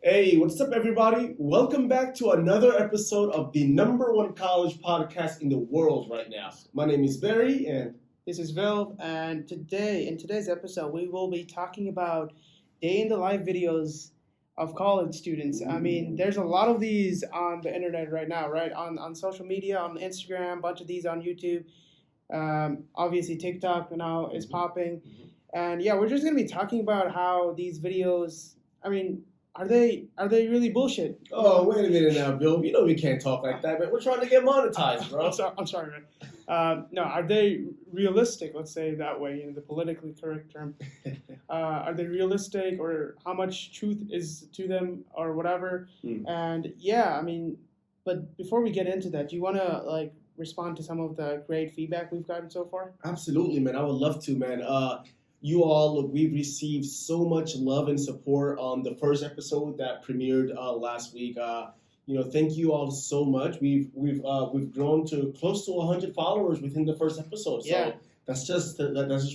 Hey, what's up, everybody? Welcome back to another episode of the number one college podcast in the world right now. My name is Barry, and This is Vilv, and in today's episode, we will be talking about day in the life videos of college students. I mean, there's a lot of these on the internet right now, right? On social media, on Instagram, a bunch of these on YouTube. Obviously, TikTok now is popping. And yeah, we're just going to be talking about how these videos, I mean, are they really bullshit? oh, wait a minute now, Bill. You know we can't talk like that, man. We're trying to get monetized, bro. I'm sorry, man. No, are they realistic? Let's say it that way, in the politically correct term. Are they realistic, or how much truth is to them, or whatever? And yeah, I mean, but before we get into that, do you want to respond to some of the great feedback we've gotten so far? Absolutely, man. I would love to, man. You all, look, we've received so much love and support on the first episode that premiered last week. Thank you all so much. We've grown to close to 100 followers within the first episode. So Yeah. that's just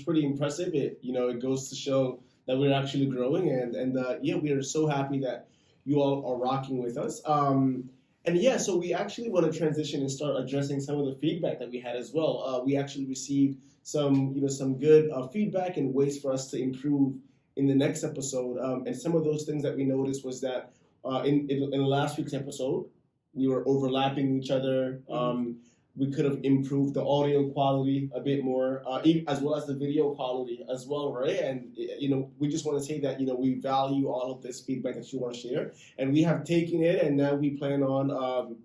pretty impressive. It goes to show that we're actually growing, and we are so happy that you all are rocking with us. So we actually want to transition and start addressing some of the feedback that we had as well. We actually received some good feedback and ways for us to improve in the next episode. And some of those things that we noticed was that in last week's episode, we were overlapping each other. We could have improved the audio quality a bit more, as well as the video quality as well, right? And we just want to say that we value all of this feedback that you want to share, and we have taken it, and now we plan on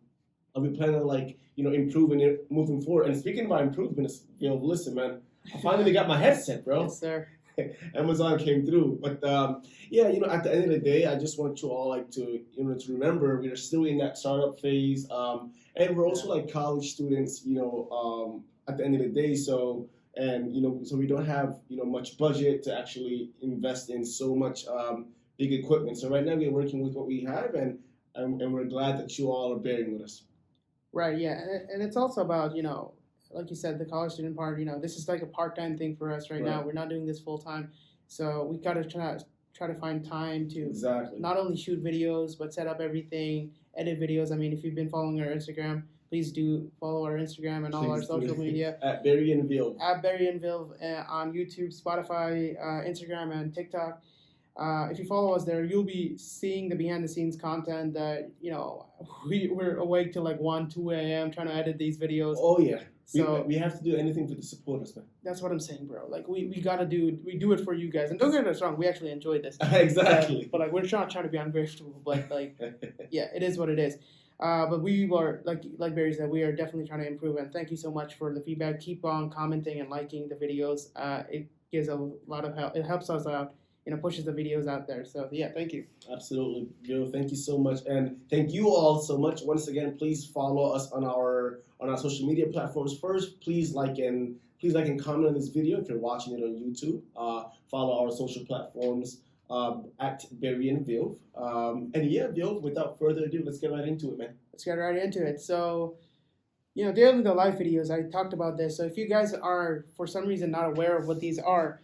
improving it moving forward. And speaking about improvements, listen, man, I finally got my headset, bro. Yes, sir. Amazon came through, but at the end of the day, I just want you all to remember we are still in that startup phase, and we're also like college students, at the end of the day. So we don't have much budget to actually invest in so much big equipment. So right now we're working with what we have, and we're glad that you all are bearing with us. Right, yeah. And it's also about, like you said, the college student part, this is like a part-time thing for us right now. We're not doing this full-time. So we got to try to find time to not only shoot videos, but set up everything, edit videos. I mean, if you've been following our Instagram, please do follow our Instagram and all our social media. At berryandvilv. At berryandvilv on YouTube, Spotify, Instagram, and TikTok. If you follow us there, you'll be seeing the behind-the-scenes content that, we're awake till like 1, 2 a.m. trying to edit these videos. Oh, yeah. So we have to do anything for the supporters, man. That's what I'm saying, bro. Like we do it for you guys. And don't get us wrong, we actually enjoy this. Exactly. But we're not trying to be ungrateful, but yeah, it is what it is. But we are like Barry said, we are definitely trying to improve, and thank you so much for the feedback. Keep on commenting and liking the videos. It gives a lot of help. It helps us out. Pushes the videos out there. So yeah, thank you. Absolutely, Joe. Thank you so much, and thank you all so much. Once again, please follow us on our social media platforms. First, please like and comment on this video if you're watching it on YouTube. Follow our social platforms at berryandvilv. Bill, without further ado, let's get right into it, man. Let's get right into it. So, daily the live videos. I talked about this. So if you guys are for some reason not aware of what these are.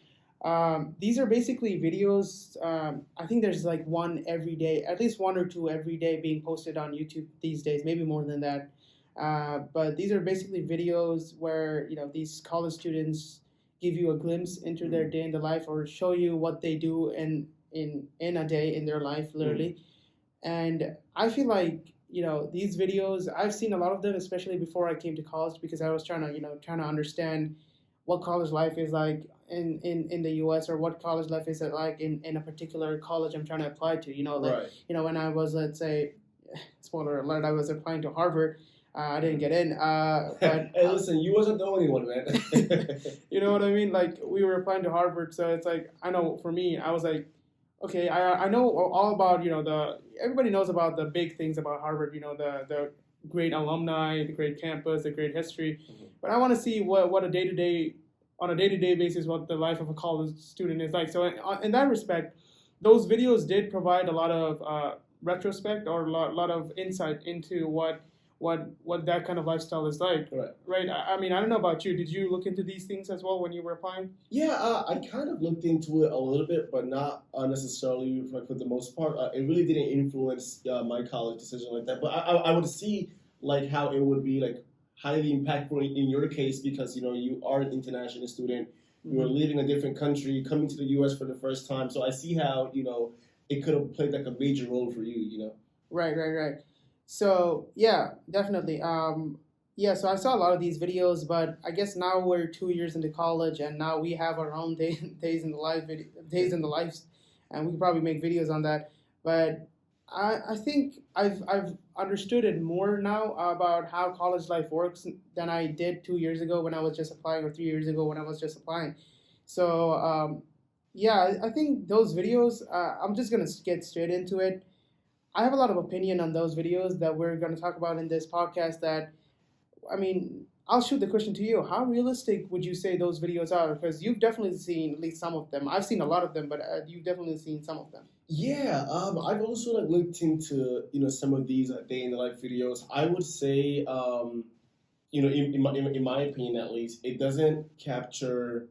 These are basically videos. I think there's like one every day, at least one or two every day being posted on YouTube these days, maybe more than that. But these are basically videos where, these college students give you a glimpse into their day in the life, or show you what they do in a day in their life, literally. And I feel like, these videos, I've seen a lot of them, especially before I came to college, because I was trying to understand what college life is like in the U.S., or what college life is like in a particular college I'm trying to apply to. When I was, let's say, spoiler alert, I was applying to Harvard. I didn't get in. But hey, listen, you wasn't the only one, man. You know what I mean? Like, we were applying to Harvard, so it's like, I know for me, I was like, okay, I know all about, everybody knows about the big things about Harvard, the great alumni, the great campus, the great history. But I want to see what on a day-to-day basis, what the life of a college student is like. So in that respect, those videos did provide a lot of retrospect, or a lot of insight into what what that kind of lifestyle is like. Right. Right. I mean, I don't know about you. Did you look into these things as well when you were applying? Yeah, I kind of looked into it a little bit, but not necessarily for the most part. It really didn't influence my college decision like that. But I would see like how it would be like highly impactful in your case because you are an international student, you are Mhm. leaving a different country, coming to the U.S. for the first time. So I see how it could have played like a major role for you. Right, right, right. So yeah, definitely. Yeah, so I saw a lot of these videos, but I guess now we're 2 years into college, and now we have our own days in the life days in the lives, and we could probably make videos on that. But I think I've understood it more now about how college life works than I did 2 years ago when I was just applying, or 3 years ago when I was just applying. So yeah, I think those videos. I'm just gonna get straight into it. I have a lot of opinion on those videos that we're going to talk about in this podcast. That I mean, I'll shoot the question to you. How realistic would you say those videos are? Because you've definitely seen at least some of them. I've seen a lot of them, but you've definitely seen some of them. Yeah, I've also like looked into some of these day in the life videos. I would say in my opinion at least, it doesn't capture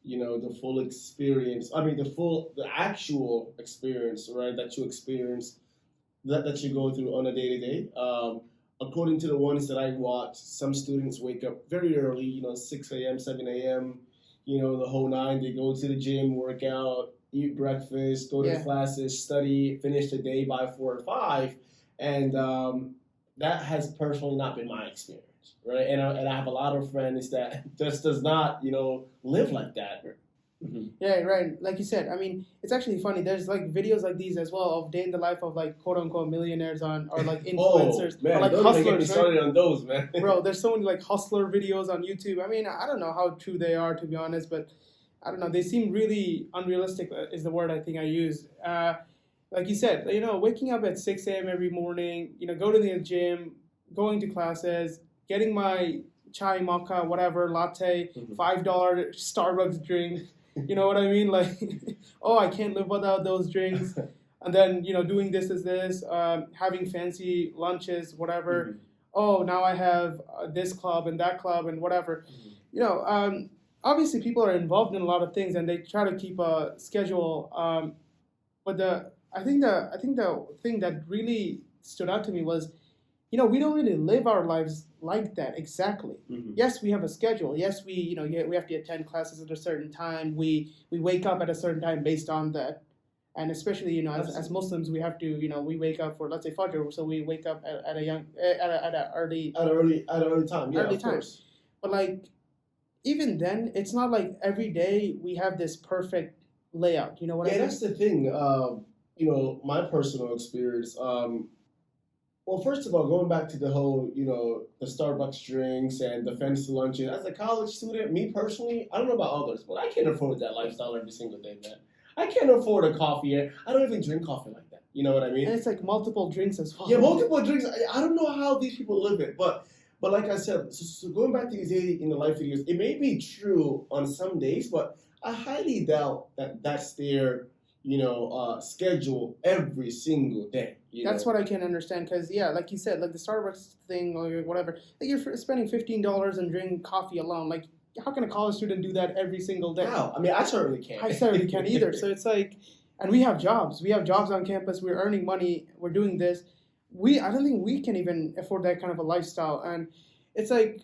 the full experience. I mean the actual experience, right? That you experience that you go through on a day to day. According to the ones that I watch, some students wake up very early, 6 a.m., 7 a.m., the whole nine. They go to the gym, work out, eat breakfast, go to Yeah. classes, study, finish the day by 4 or 5. And that has personally not been my experience, right? And I have a lot of friends that just does not, live like that. Yeah, right. Like you said, I mean, it's actually funny. There's like videos like these as well of day in the life of like quote unquote millionaires or like influencers Oh man, or like don't even get me hustlers, right? started on those, man. Bro, there's so many like hustler videos on YouTube. I mean, I don't know how true they are to be honest, but I don't know. They seem really unrealistic. Is the word I think I use. Like you said, waking up at 6 a.m. every morning. Go to the gym, going to classes, getting my chai mocha, whatever latte, Mhm. $5 Starbucks drink. You know what I mean? Like, oh, I can't live without those drinks. And then doing this, having fancy lunches, whatever. Oh, now I have this club and that club and whatever. Mhm. Obviously people are involved in a lot of things and they try to keep a schedule. But I think the thing that really stood out to me was, we don't really live our lives like that exactly. Mhm. Yes, we have a schedule. Yes, we have to attend classes at a certain time. We wake up at a certain time based on that. And especially, as Muslims, we have to, we wake up for, let's say, Fajr, so we wake up at a young, at a early, At an early time, yeah, early of time. course. But like, even then, it's not like every day we have this perfect layout. You know what I Yeah, mean? that's the thing. My personal experience. Well, first of all, going back to the whole, the Starbucks drinks and the fancy lunches. As a college student, me personally, I don't know about others, but I can't afford that lifestyle every single day, man. I can't afford a coffee. I don't even drink coffee like that. You know what I mean? And it's like multiple drinks as well. Yeah, multiple drinks. I don't know how these people live it, but like I said, so going back to these day in the life videos, it may be true on some days, but I highly doubt that that's their schedule every single day. That's what I can understand because, yeah, like you said, like the Starbucks thing or whatever, like you're spending $15 and drinking coffee alone. Like, how can a college student do that every single day? Wow. I mean, I certainly can't. I certainly can't either. So it's like, and we have jobs. We have jobs on campus. We're earning money. We're doing this. I don't think we can even afford that kind of a lifestyle. And it's like,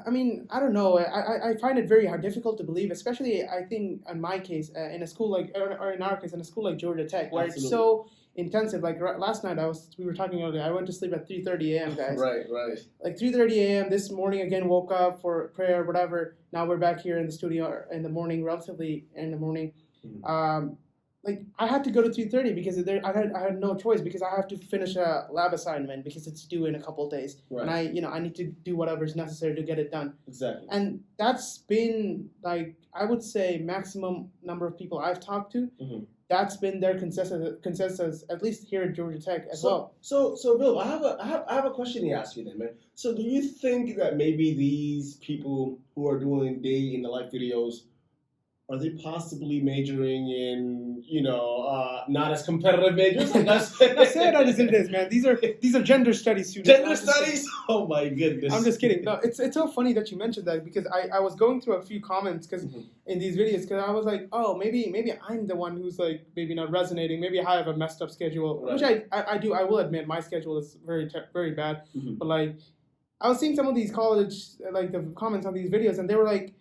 I mean, I don't know. I find it very difficult to believe, especially I think in my case, in a school like, or in our case, in a school like Georgia Tech, where it's so intensive. Like last night, we were talking earlier. I went to sleep at 3:30 a.m. guys. Right. Like 3:30 a.m. This morning again, woke up for prayer, whatever. Now we're back here in the studio in the morning, relatively in the morning. Mhm. Like I had to go to 3:30 because I had no choice because I have to finish a lab assignment because it's due in a couple of days, Right. and I need to do whatever is necessary to get it done. Exactly. And that's been like I would say maximum number of people I've talked to. Mhm. That's been their consensus, at least here at Georgia Tech as well. So, Bill, I have a question to ask you then, man. So, do you think that maybe these people who are doing day in the life videos are they possibly majoring in, not as competitive majors? Like that's Now say it as it is, man. These are gender studies students. gender studies. Oh my goodness! I'm just kidding. No, it's so funny that you mentioned that because I was going through a few comments because in these videos because I was like, oh, maybe I'm the one who's like maybe not resonating. Maybe I have a messed up schedule, Right. which I do. I will admit my schedule is very bad. But like I was seeing some of these college like the comments on these videos, and they were like,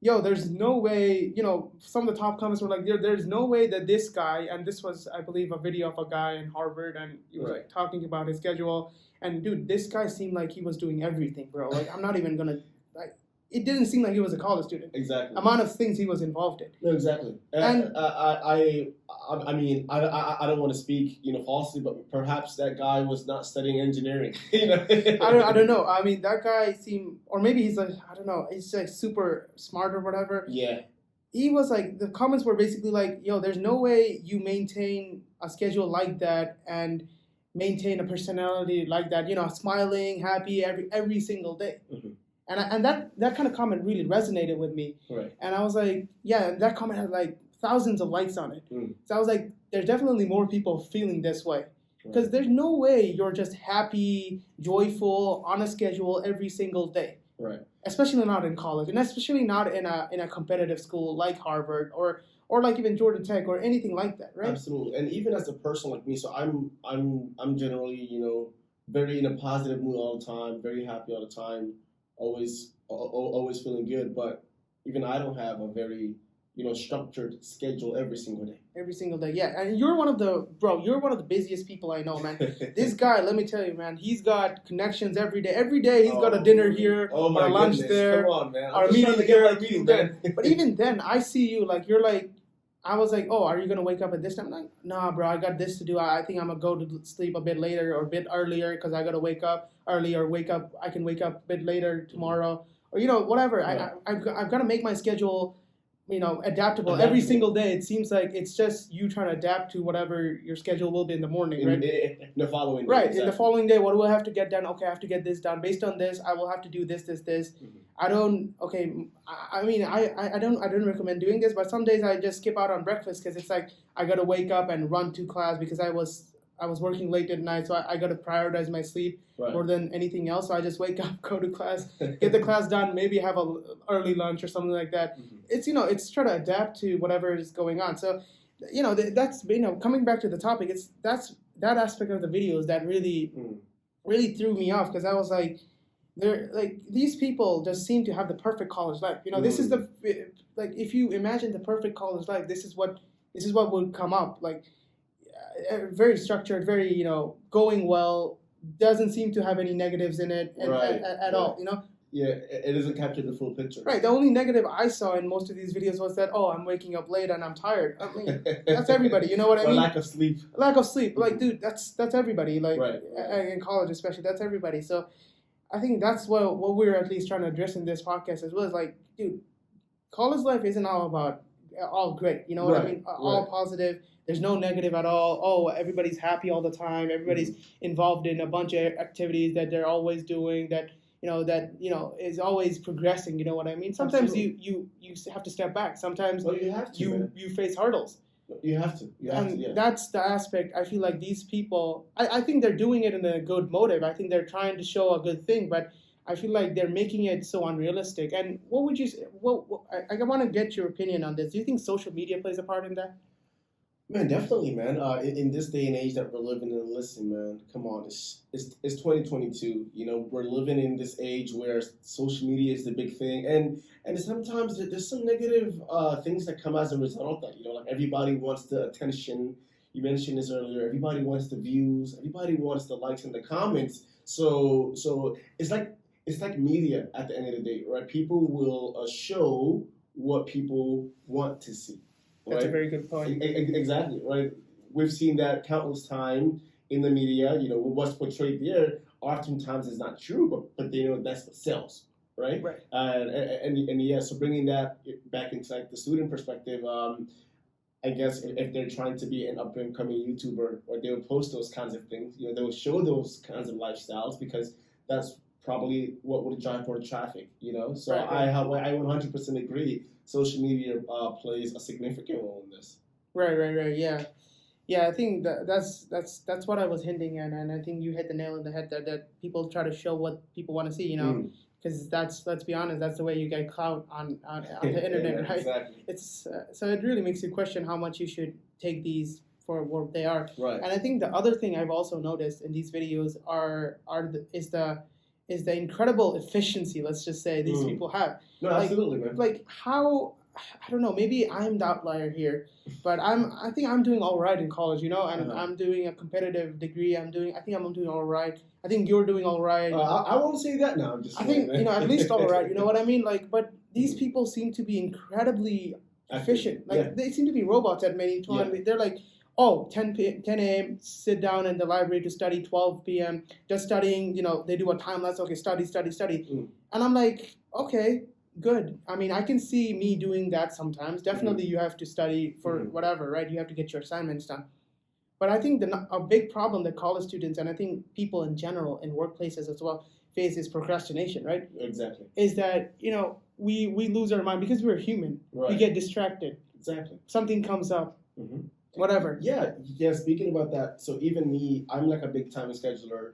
yo, there's no way, some of the top comments were like, there's no way that this guy, and this was, I believe, a video of a guy in Harvard, and he was like talking about his schedule, and dude, this guy seemed like he was doing everything, bro. Like, I'm not even gonna, like, it didn't seem like he was a college student. Exactly. Amount of things he was involved in. No, exactly. And I mean, I don't want to speak, falsely, but perhaps that guy was not studying engineering. I don't know. I mean, that guy seemed, or maybe he's like, I don't know, he's like super smart or whatever. Yeah. He was like, the comments were basically like, yo, there's no way you maintain a schedule like that and maintain a personality like that, smiling, happy every single day. And that kind of comment really resonated with me. Right. And I was like, yeah, and that comment had like thousands of likes on it. So I was like, there's definitely more people feeling this way. Because there's no way you're just happy, joyful, on a schedule every single day. Right. Especially not in college, and especially not in a competitive school like Harvard or like even Georgia Tech or anything like that, right? Absolutely. And even as a person like me, so I'm generally, very in a positive mood all the time, very happy all the time, always feeling good. But even I don't have a very structured schedule every single day. Every single day, yeah. And you're one of the busiest people I know, man. This guy, let me tell you, man, he's got connections every day. Every day he's got a dinner here, or a lunch there, come on, man. or a meeting here, But even then, I see you like you're like, I was like, oh, are you gonna wake up at this time? I'm like, nah, bro, I got this to do. I think I'm gonna go to sleep a bit later or a bit earlier because I gotta wake up early or I can wake up a bit later tomorrow or whatever. Right. I've got to make my schedule adaptable every single day. It seems like it's just you trying to adapt to whatever your schedule will be in the morning, right? In the following day. Right. Exactly. In the following day, what do I have to get done? Okay, I have to get this done. Based on this, I will have to do this. I don't. Okay. I mean, I don't recommend doing this, but some days I just skip out on breakfast because it's like I gotta wake up and run to class because I was working late at night, so I gotta prioritize my sleep more than anything else. So I just wake up, go to class, get the class done, maybe have a early lunch or something like that. It's it's try to adapt to whatever is going on. So that's coming back to the topic. That's that aspect of the videos that really threw me off because I was like, they're like these people just seem to have the perfect college life. This is the like if you imagine the perfect college life, this is what would come up like. Very structured, very going well. Doesn't seem to have any negatives in it at all. Yeah, it doesn't capture the full picture. Right. The only negative I saw in most of these videos was that I'm waking up late and I'm tired. I mean, that's everybody. You know what I mean? Lack of sleep. Lack of sleep. Like, dude, that's everybody. Like in college, especially, that's everybody. So I think that's what we're at least trying to address in this podcast as well. Is like, dude, college life isn't all about all great. You know what I mean? All positive. There's no negative at all. Oh, everybody's happy all the time. Everybody's involved in a bunch of activities that they're always doing. That is always progressing. You know what I mean? Sometimes you have to step back. Sometimes you have to. You face hurdles. You have to. That's the aspect. I feel like these people. I think they're doing it in a good motive. I think they're trying to show a good thing, but I feel like they're making it so unrealistic. And what would you say? I want to get your opinion on this. Do you think social media plays a part in that? Man, definitely, man. In this day and age that we're living in, listen, man, come on, it's 2022. We're living in this age where social media is the big thing, and sometimes there's some negative things that come as a result of that. Like everybody wants the attention. You mentioned this earlier. Everybody wants the views. Everybody wants the likes and the comments. So it's like media at the end of the day, right? People will show what people want to see. That's a very good point. Exactly, right? We've seen that countless times in the media. What's portrayed there oftentimes is not true, but that's what sells, right? Right. And yeah, so bringing that back into like the student perspective, I guess if they're trying to be an up and coming YouTuber, or they would post those kinds of things, they would show those kinds of lifestyles because that's probably what would drive more traffic, you know. So Right. I 100% agree. Social media plays a significant role in this. Right. Yeah. Yeah, I think that's what I was hinting at, and I think you hit the nail on the head that people try to show what people want to see, Mm. because that's, let's be honest, that's the way you get clout on the internet, Yeah, right? exactly. It's so it really makes you question how much you should take these for what they are. Right. And I think the other thing I've also noticed in these videos is the incredible efficiency, let's just say, these people have. No, Like- absolutely, man. Like how, I don't know, maybe I'm the outlier here, but I think I'm doing all right in college, and I'm doing a competitive degree. I think I'm doing all right. I think you're doing all right. I won't say that now. I'm just I think saying, at least all right. You know what I mean? Like, but these people seem to be incredibly efficient. Like Yeah. they seem to be robots at many times. They're like, oh, 10 a.m. sit down in the library to study. 12 p.m. just studying. They do a time lapse. Okay, study. Mm. And I'm like, okay, good. I mean, I can see me doing that sometimes. Definitely, you have to study for whatever, right? You have to get your assignments done. But I think a big problem that college students, and I think people in general in workplaces as well, face is procrastination, right? Exactly. Is that, we lose our mind because we're human. Right. We get distracted. Exactly. Something comes up. Mhm. Whatever. Yeah. Speaking about that, so even me, I'm like a big time scheduler.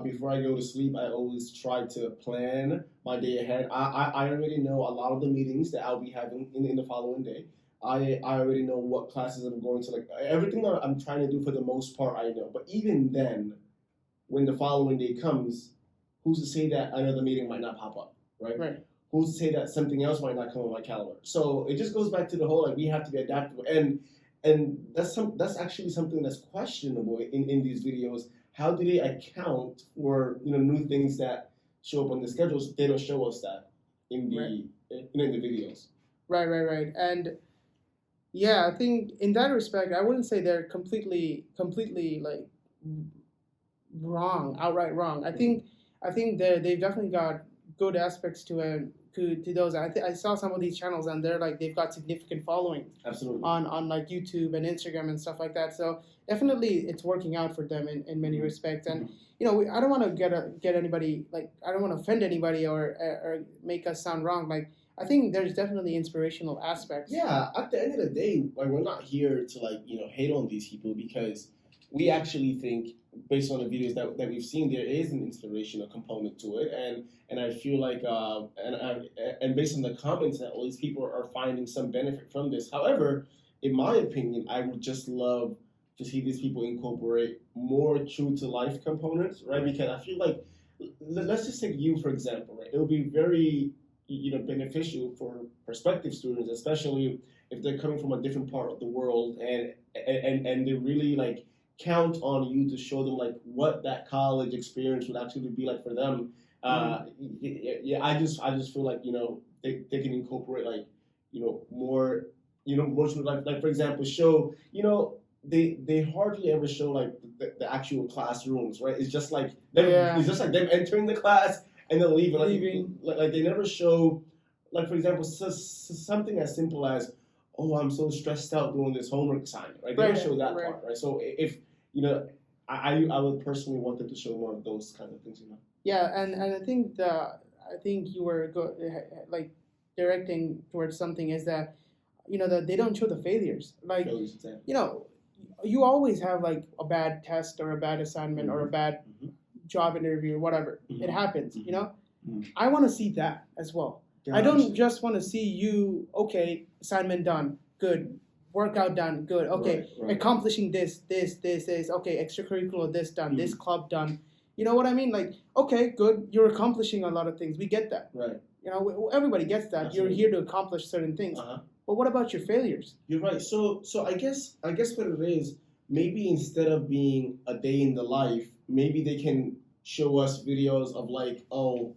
Before I go to sleep, I always try to plan my day ahead. I already know a lot of the meetings that I'll be having in the following day. I already know what classes I'm going to. Like everything that I'm trying to do for the most part, I know. But even then, when the following day comes, who's to say that another meeting might not pop up, right? Right. Who's to say that something else might not come on my calendar? So it just goes back to the whole, like, we have to be adaptable, and that's actually something that's questionable in these videos. How do they account for new things that show up on the schedules? They don't show us that in the videos. Right. And yeah, I think in that respect, I wouldn't say they're completely like wrong, outright wrong. I think they've definitely got good aspects to those. I saw some of these channels and they're like they've got significant following. Absolutely. On like YouTube and Instagram and stuff like that. So definitely it's working out for them in many respects. And I don't want to get anybody, like, I don't want to offend anybody or make us sound wrong. Like, I think there's definitely inspirational aspects. Yeah, at the end of the day, like, we're not here to hate on these people, because we actually think, based on the videos that we've seen, there is an inspirational component to it, and I feel like and based on the comments, that all these people are finding some benefit from this. However, in my opinion, I would just love to see these people incorporate more true to life components, right? Because I feel like, let's just take you for example, right? It would be very beneficial for prospective students, especially if they're coming from a different part of the world, and they really count on you to show them what that college experience would actually be like for them. Yeah, I just feel like they can incorporate more more sort of like for example show they hardly ever show the actual classrooms, right? It's just like them, it's just like them entering the class and then leaving. Like they never show, like, for example, something as simple as, oh, I'm so stressed out doing this homework assignment, right? They never show that part, right? So if I would personally want them to show more of those kind of things, Yeah, and I think you were directing towards something is that that they don't show the failures. Like, you always have a bad test or a bad assignment or a bad job interview or whatever. It happens, I want to see that as well. Gotcha. I don't just want to see you, okay, assignment done, good, workout done, good, okay, right. Accomplishing this, okay, extracurricular this done, this club done. You know what I mean? Like, okay, good, you're accomplishing a lot of things. We get that. Right. Everybody gets that. Absolutely. You're here to accomplish certain things. But what about your failures? You're right. So I guess what it is, maybe instead of being a day in the life, maybe they can show us videos of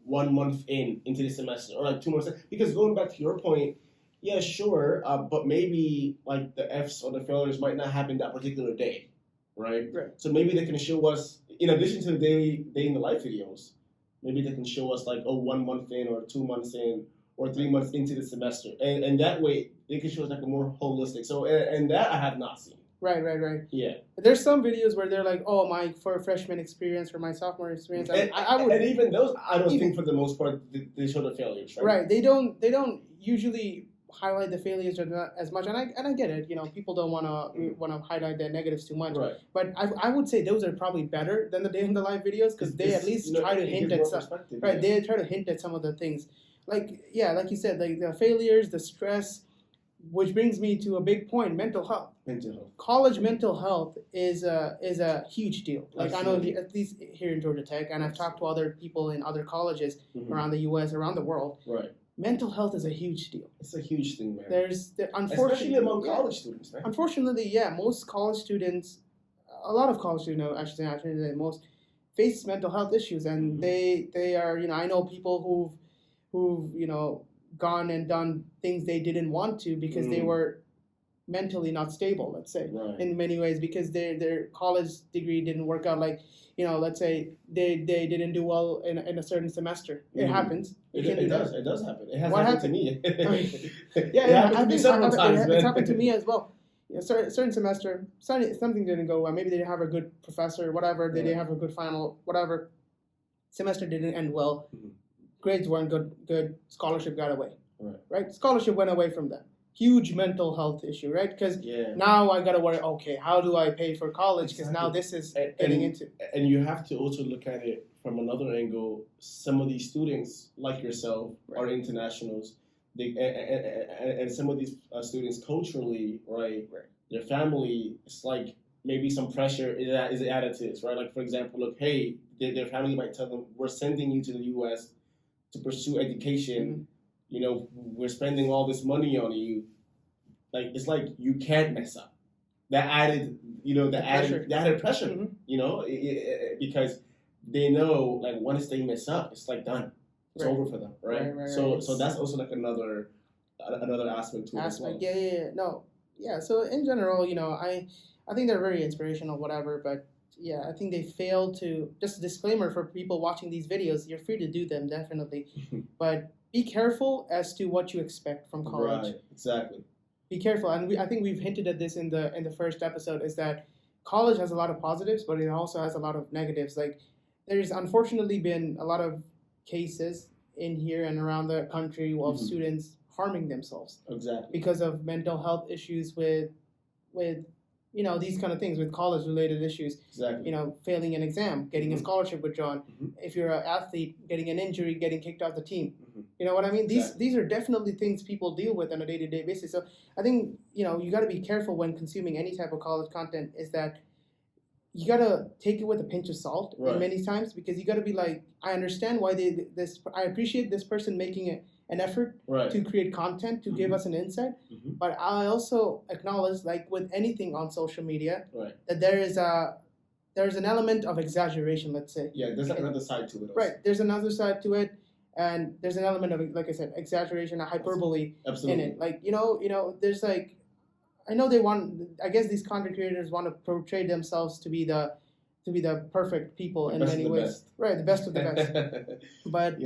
1 month into the semester, or 2 months. Because going back to your point, yeah, sure, but maybe the Fs or the failures might not happen that particular day, right? Right. So maybe they can show us, in addition to the day in the life videos, maybe they can show us 1 month in, or 2 months in, or 3 months into the semester, and that way they can show us a more holistic. So and that I have not seen. Right. Yeah. There's some videos where they're like, "Oh, my for freshman experience or my sophomore experience." I would, and even those, I don't even, think for the most part they show the failures, right? right. They don't usually highlight the failures as much, and I get it. People don't want to highlight their negatives too much. Right. But I would say those are probably better than the day in the life videos because they at least try to hint at some. Right. Yeah. They try to hint at some of the things, like you said, like the failures, the stress. Which brings me to a big point: mental health. Mental health. College mental health is a huge deal. Like Absolutely. I know at least here in Georgia Tech, and I've talked to other people in other colleges around the U.S., around the world. Right. Mental health is a huge deal. It's a huge thing, man. Unfortunately, especially among college students, man. Unfortunately, most college students, a lot of college students, I should say most, face mental health issues, and they are, I know people who've gone and done things they didn't want to because they were mentally not stable, let's say, in many ways, because their college degree didn't work out. Like, let's say they didn't do well in a certain semester. It happens. It does happen. It has What happened to me. It's man. happened to me as well. Certain semester, something didn't go well. Maybe they didn't have a good professor, whatever. They didn't have a good final, whatever. Semester didn't end well. Grades weren't good. Scholarship got away. Right? Scholarship went away from them. Huge mental health issue, right? Because now I got to worry, okay, how do I pay for college? Because now this is getting into. And you have to also look at it from another angle. Some of these students, like yourself, are internationals. And some of these students culturally, their family, it's like maybe some pressure is added to this, right? Like, for example, look, hey, their family might tell them, we're sending you to the U.S. to pursue education. We're spending all this money on you. Like, it's like you can't mess up. That added pressure. Because they know, like, once they mess up, it's like done. It's over for them, right? So that's also like another aspect to it as well. So in general, I think they're very inspirational, whatever. But I think they fail to. Just a disclaimer for people watching these videos: you're free to do them, definitely, but be careful as to what you expect from college. Right, exactly. Be careful, and I think we've hinted at this in the first episode, is that college has a lot of positives, but it also has a lot of negatives. Like, there's unfortunately been a lot of cases in here and around the country of students harming themselves. Exactly. Because of mental health issues with these kind of things, with college related issues. Exactly. Failing an exam, getting a scholarship withdrawn. If you're an athlete, getting an injury, getting kicked off the team. You know what I mean? These are definitely things people deal with on a day-to-day basis. So I think, you got to be careful when consuming any type of college content, is that you got to take it with a pinch of salt many times, because you got to be like, I understand why I appreciate this person making an effort to create content, to give us an insight. But I also acknowledge, like with anything on social media, that there's an element of exaggeration, let's say. Yeah, there's another side to it also. Right, there's another side to it. And there's an element of, like I said, exaggeration, a hyperbole in it. Like, there's like, I know I guess these content creators want to portray themselves to be the perfect people in many ways. Best. Right, the best of the best. But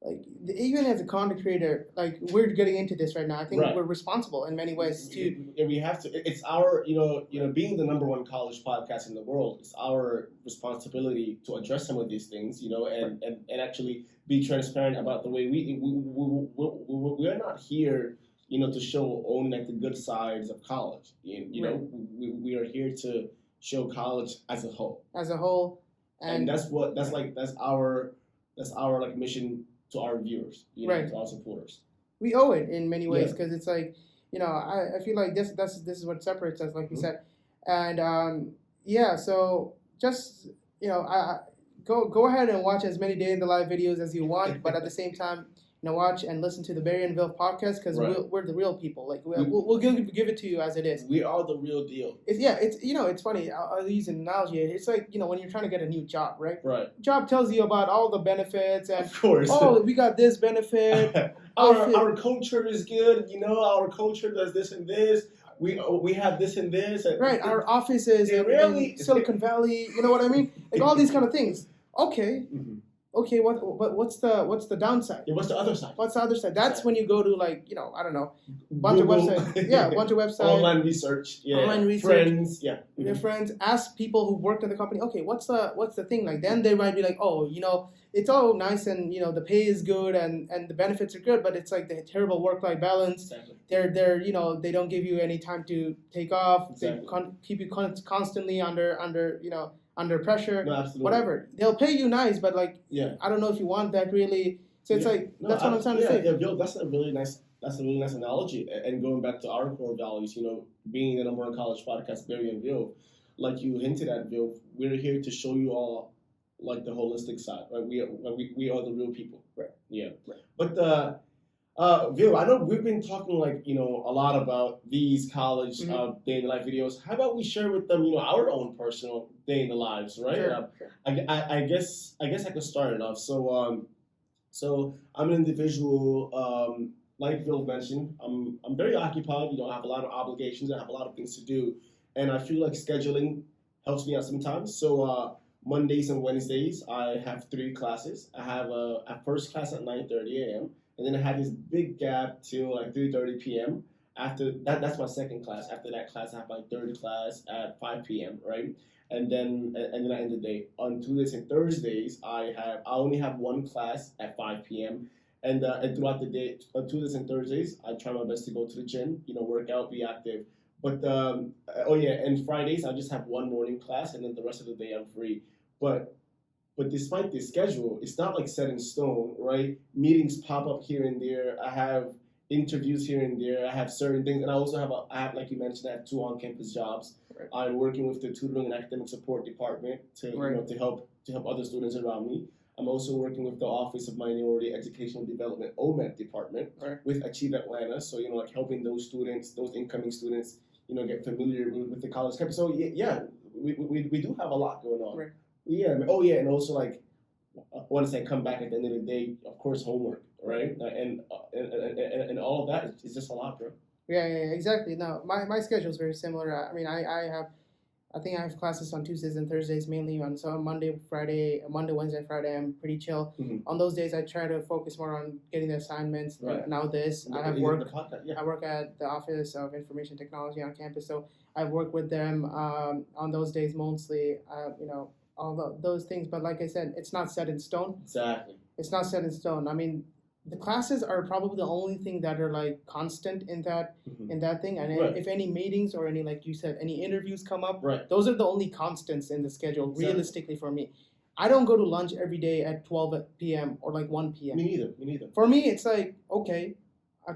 like, even as a content creator, like, we're getting into this right now. I think we're responsible in many ways too. We have to. It's our, being the number one college podcast in the world, it's our responsibility to address some of these things, and actually be transparent about the way we are not here, to show only like the good sides of college. We are here to show college as a whole. As a whole, and that's our like mission to our viewers, to our supporters. We owe it in many ways, because it's like, I feel like this is what separates us, like you said, and so just go ahead and watch as many Day in the Life videos as you want, but at the same time, watch and listen to the berryandvilv podcast, because we're the real people. Like, we'll give it to you as it is. We are the real deal. It's funny. I'll use an analogy. It's like, when you're trying to get a new job, right? Right. Job tells you about all the benefits, and of course, we got this benefit. our culture is good. Our culture does this and this. We have this and this. And right. Our offices in Silicon Valley. You know what I mean? Like, all these kind of things. Okay. okay, what's the downside? Yeah, what's the other side? What's the other side? That's Exactly. when you go to like, I don't know, bunch of Google. websites. Yeah, bunch of websites. Online research. Yeah. Online research. Friends. Yeah. Your friends, ask people who worked at the company, okay, what's the thing like? Then they might be like, oh, it's all nice and the pay is good and the benefits are good, but it's like the terrible work-life balance. Exactly. They're they don't give you any time to take off. Exactly. They keep you constantly under pressure. No, absolutely. Whatever. They'll pay you nice, but like, Yeah. I don't know if you want that really. So it's like, that's what I'm trying to say. Yeah, Bill, that's a really nice analogy. And going back to our core values, being the number one college podcast, Berry and Vilv, like you hinted at, Bill, we're here to show you all like the holistic side, right? We are the real people. Right. Yeah. Right. But Vilv, I know we've been talking a lot about these college day in the life videos. How about we share with them, our own personal day in the lives, right? Sure. I guess I could start it off. So I'm an individual, like Phil mentioned, I'm very occupied. I have a lot of obligations. I have a lot of things to do, and I feel like scheduling helps me out sometimes. So Mondays and Wednesdays, I have 3 classes. I have a first class at 9:30 a.m. and then I have this big gap till like 3:30 p.m. After that, that's my second class. After that class, I have my third class at 5 p.m. Right? And then I end the day. On Tuesdays and Thursdays, I only have 1 class at 5 p.m. And throughout the day, on Tuesdays and Thursdays, I try my best to go to the gym, work out, be active. But and Fridays I just have 1 morning class, and then the rest of the day I'm free. But despite this schedule, it's not like set in stone, right? Meetings pop up here and there. I have interviews here and there. I have certain things, and I also have like you mentioned, I have 2 on-campus jobs. Right. I'm working with the tutoring and academic support department to to help other students around me. I'm also working with the Office of Minority Educational Development (OMED) department with Achieve Atlanta. So like helping those students, those incoming students, get familiar with the college campus. So yeah, we do have a lot going on. Right. Yeah. And also like once I come back at the end of the day, of course, homework, right? And all of that is just a lot, bro. Yeah, exactly. No, my schedule is very similar. I mean, I think I have classes on Tuesdays and Thursdays mainly. So Monday, Wednesday, Friday, I'm pretty chill. Mm-hmm. On those days, I try to focus more on getting the assignments. Right. I have work. I work at the Office of Information Technology on campus, so I work with them on those days mostly. All those things. But like I said, it's not set in stone. Exactly. It's not set in stone. I mean, the classes are probably the only thing that are like constant in that thing. And if any meetings or any, like you said, any interviews come up, those are the only constants in the schedule. Exactly. Realistically, for me, I don't go to lunch every day at 12 p.m. or like 1 p.m. Me neither. For me, it's like, okay,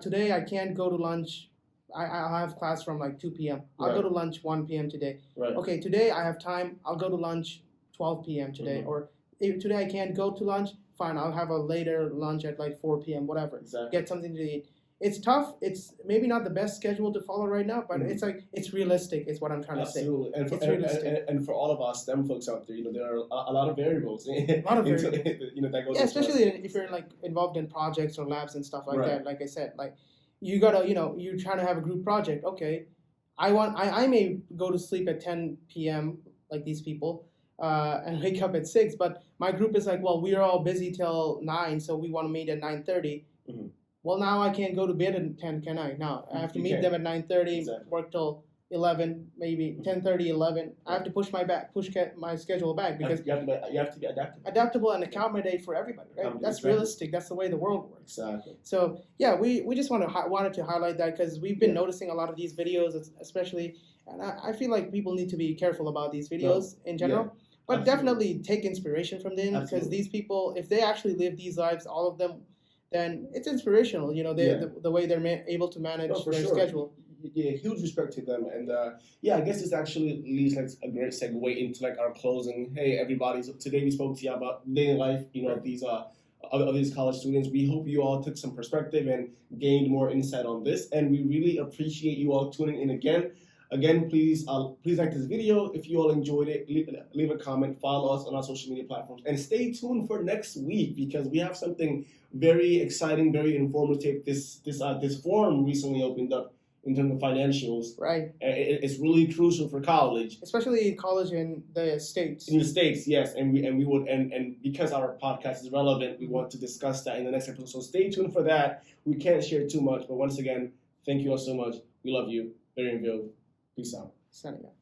today I can't go to lunch. I have class from like 2 p.m. I'll go to lunch 1 p.m. today. Right. Okay, today I have time. I'll go to lunch 12 p.m. today. Or if today I can't go to lunch, fine, I'll have a later lunch at like 4 p.m., whatever. Exactly. Get something to eat. It's tough. It's maybe not the best schedule to follow right now, but it's like, it's realistic is what I'm trying to say. Absolutely. And for all of our STEM folks out there, there are a lot of variables. That goes especially if you're like involved in projects or labs and stuff like that. Like I said, like you gotta, you're trying to have a group project. Okay, I may go to sleep at 10 p.m. like these people. And wake up at 6, but my group is like, well, we are all busy till 9, so we want to meet at 9:30. Mm-hmm. Well, now I can't go to bed at 10, can I? No, I have to meet them at 9:30, work till 11, maybe 10:30, 11. I have to push my schedule back because you have to be adaptable and accommodate for everybody, right? That's realistic. That's the way the world works. Exactly. So yeah, we just wanted to highlight that because we've been noticing a lot of these videos, especially, and I feel like people need to be careful about these videos in general. Yeah. But definitely take inspiration from them because these people, if they actually live these lives, all of them, then it's inspirational. The way they're able to manage their schedule. Yeah, huge respect to them, and I guess this actually leads like a great segue into like our closing. Hey, everybody! So today we spoke to you about day in life. Of these college students. We hope you all took some perspective and gained more insight on this, and we really appreciate you all tuning in again. Again, please like this video. If you all enjoyed it, leave a comment, follow us on our social media platforms, and stay tuned for next week because we have something very exciting, very informative. This forum recently opened up in terms of financials. Right. It's really crucial for college. Especially college in the States. In the States, yes, and we would and because our podcast is relevant, we want to discuss that in the next episode. So stay tuned for that. We can't share too much, but once again, thank you all so much. We love you. Berry and Vilv. Peace out. Signing out.